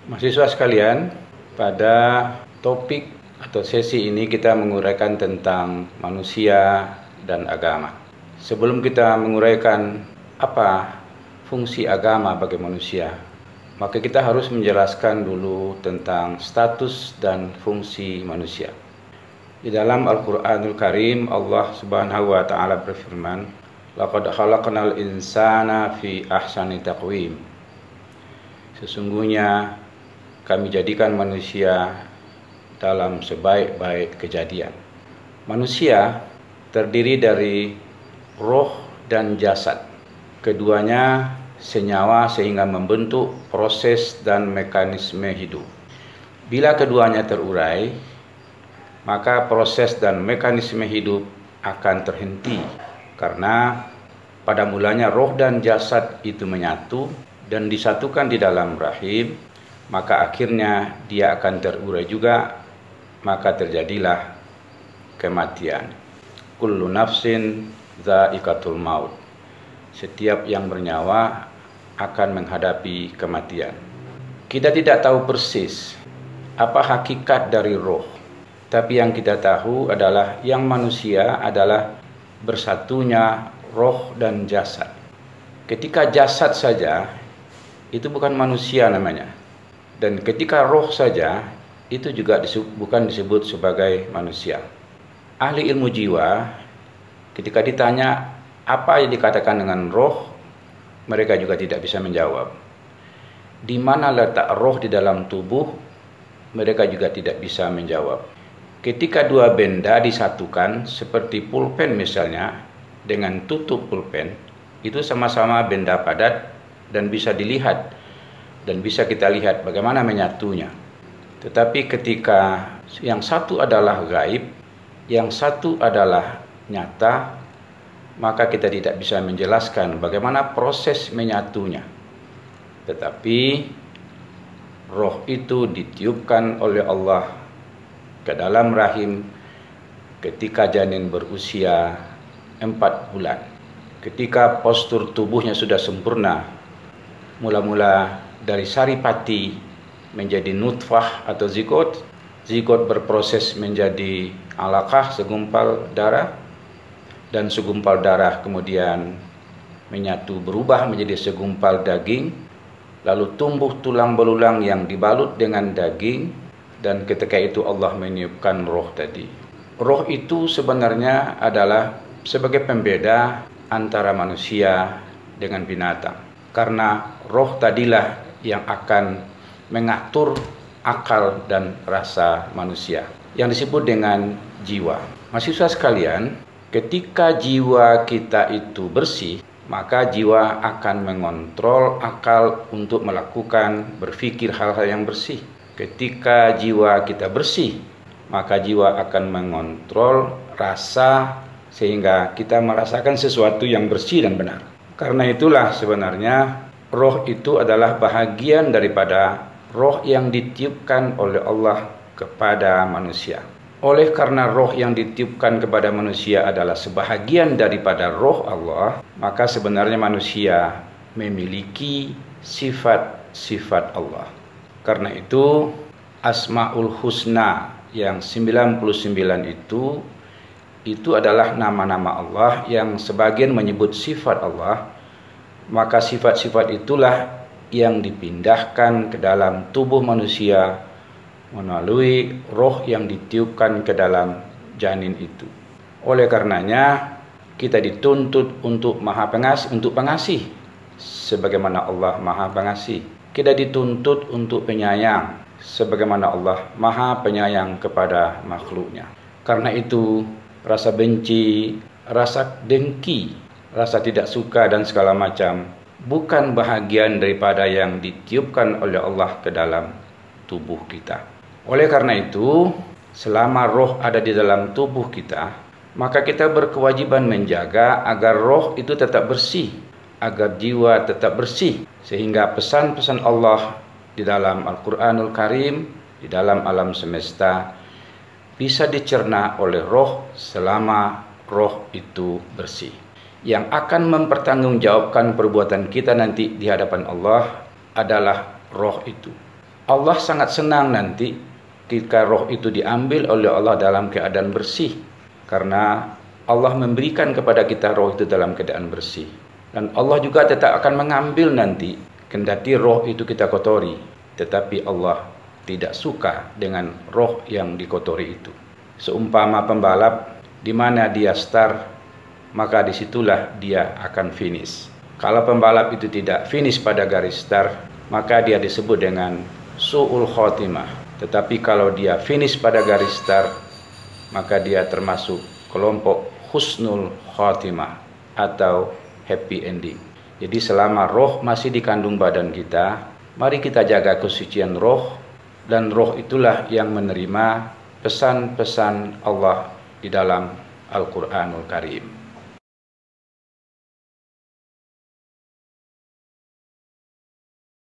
Mahasiswa sekalian, pada topik atau sesi ini kita menguraikan tentang manusia dan agama. Sebelum kita menguraikan apa fungsi agama bagi manusia, maka kita harus menjelaskan dulu tentang status dan fungsi manusia. Di dalam Al-Quranul Karim, Allah Subhanahu wa Ta'ala berfirman, "Laqad khalaqnal insana fi ahsani taqwim." Sesungguhnya kami jadikan manusia dalam sebaik-baik kejadian. Manusia terdiri dari roh dan jasad. Keduanya senyawa sehingga membentuk proses dan mekanisme hidup. Bila keduanya terurai, maka proses dan mekanisme hidup akan terhenti. Karena pada mulanya roh dan jasad itu menyatu dan disatukan di dalam rahim, maka akhirnya dia akan terurai juga, maka terjadilah kematian. Kullu nafsin dha'iqatul maut. Setiap yang bernyawa akan menghadapi kematian. Kita tidak tahu persis apa hakikat dari roh, tapi yang kita tahu adalah yang manusia adalah bersatunya roh dan jasad. Ketika jasad saja, itu bukan manusia namanya. Dan ketika roh saja, itu juga bukan disebut sebagai manusia. Ahli ilmu jiwa, ketika ditanya apa yang dikatakan dengan roh, mereka juga tidak bisa menjawab. Di mana letak roh di dalam tubuh, mereka juga tidak bisa menjawab. Ketika dua benda disatukan, seperti pulpen misalnya, dengan tutup pulpen, itu sama-sama benda padat dan bisa dilihat. Dan bisa kita lihat bagaimana menyatunya. Tetapi ketika yang satu adalah gaib, yang satu adalah nyata, maka kita tidak bisa menjelaskan bagaimana proses menyatunya. Tetapi roh itu ditiupkan oleh Allah ke dalam rahim ketika janin berusia 4 bulan. Ketika postur tubuhnya sudah sempurna, mula-mula dari saripati menjadi nutfah atau zigot. Zigot berproses menjadi alaqah, segumpal darah, dan segumpal darah kemudian menyatu berubah menjadi segumpal daging, lalu tumbuh tulang belulang yang dibalut dengan daging, dan ketika itu Allah meniupkan roh tadi. Roh itu sebenarnya adalah sebagai pembeda antara manusia dengan binatang, karena roh tadilah yang akan mengatur akal dan rasa manusia, yang disebut dengan jiwa. Mahasiswa sekalian, ketika jiwa kita itu bersih, maka jiwa akan mengontrol akal untuk melakukan, berpikir hal-hal yang bersih. Ketika jiwa kita bersih, maka jiwa akan mengontrol rasa sehingga kita merasakan sesuatu yang bersih dan benar. Karena itulah sebenarnya roh itu adalah bahagian daripada roh yang ditiupkan oleh Allah kepada manusia. Oleh karena roh yang ditiupkan kepada manusia adalah sebahagian daripada roh Allah, maka sebenarnya manusia memiliki sifat-sifat Allah. Karena itu Asmaul Husna yang 99 itu adalah nama-nama Allah yang sebagian menyebut sifat Allah. Maka sifat-sifat itulah yang dipindahkan ke dalam tubuh manusia melalui roh yang ditiupkan ke dalam janin itu. Oleh karenanya kita dituntut untuk pengasih sebagaimana Allah Maha Pengasih. Kita dituntut untuk penyayang sebagaimana Allah Maha Penyayang kepada makhluknya. Karena itu rasa benci, rasa dengki, rasa tidak suka dan segala macam bukan bahagian daripada yang ditiupkan oleh Allah ke dalam tubuh kita. Oleh karena itu, selama roh ada di dalam tubuh kita, maka kita berkewajiban menjaga agar roh itu tetap bersih, agar jiwa tetap bersih, sehingga pesan-pesan Allah di dalam Al-Quranul Karim, di dalam alam semesta, bisa dicerna oleh roh selama roh itu bersih. Yang akan mempertanggungjawabkan perbuatan kita nanti di hadapan Allah adalah roh itu. Allah sangat senang nanti ketika roh itu diambil oleh Allah dalam keadaan bersih, karena Allah memberikan kepada kita roh itu dalam keadaan bersih. Dan Allah juga tetap akan mengambil nanti kendati roh itu kita kotori, tetapi Allah tidak suka dengan roh yang dikotori itu. Seumpama pembalap, di mana dia start, maka disitulah dia akan finish. Kalau pembalap itu tidak finish pada garis start, maka dia disebut dengan su'ul khotimah. Tetapi kalau dia finish pada garis start, maka dia termasuk kelompok husnul khotimah atau happy ending. Jadi selama roh masih dikandung badan kita, mari kita jaga kesucian roh, dan roh itulah yang menerima pesan-pesan Allah di dalam Al-Quranul Karim.